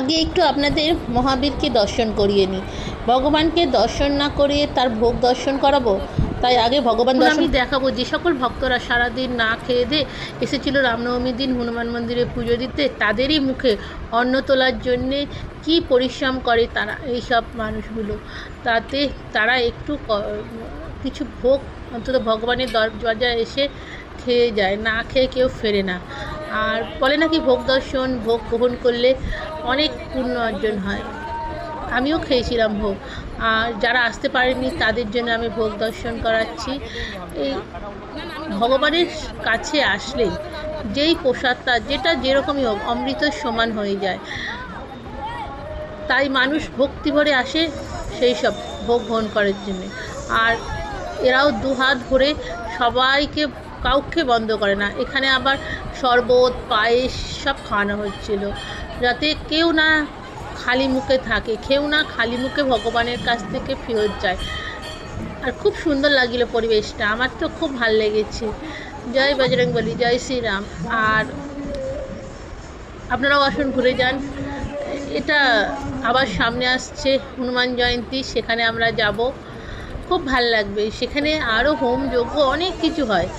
আগে একটু আপনাদের মহাবীরকে দর্শন করিয়ে নিই। ভগবানকে দর্শন না করিয়ে তার ভোগ দর্শন করাবো, তাই আগে ভগবান দর্শন আমি দেখাবো। যে সকল ভক্তরা সারাদিন না খেয়ে দিয়ে এসেছিল রামনবমীর দিন হনুমান মন্দিরে পুজো দিতে, তাদেরই মুখে অন্ন তোলার জন্যে কি পরিশ্রম করে তারা, এই সব মানুষগুলো। তাতে তারা একটু কিছু ভোগ অন্তত ভগবানের দরজায় এসে খেয়ে যায়, না খেয়ে কেউ ফেরে না। আর বলে নাকি ভোগ দর্শন, ভোগ গ্রহণ করলে অনেক পুণ্য অর্জন হয়। আমিও খেয়েছিলাম ভোগ, আর যারা আসতে পারেনি তাদের জন্য আমি ভোগ দর্শন করাচ্ছি। এই ভগবানের কাছে আসলেই যেই প্রসাদটা, যেটা যেরকমই হোক, অমৃতর সমান হয়ে যায়। তাই মানুষ ভক্তি ভরে আসে সেই সব ভোগ গ্রহণ করার জন্যে। আর এরাও দুহাত ভরে সবাইকে, কাউকে বন্ধ করে না। এখানে আবার শরবত, পায়েস সব খাওয়ানো হচ্ছিল, যাতে কেউ না খালি মুখে থাকে, কেউ না খালি মুখে ভগবানের কাছ থেকে ফেরত যায়। আর খুব সুন্দর লাগিল পরিবেশটা, আমার তো খুব ভাল লেগেছে। জয় বজরংবলী, জয় শ্রীরাম। আর আপনারাও আসুন, ঘুরে যান। এটা আবার সামনে আসছে হনুমান জয়ন্তী, সেখানে আমরা যাব, খুব ভাল লাগবে। সেখানে আরও হোম যজ্ঞ অনেক কিছু হয়।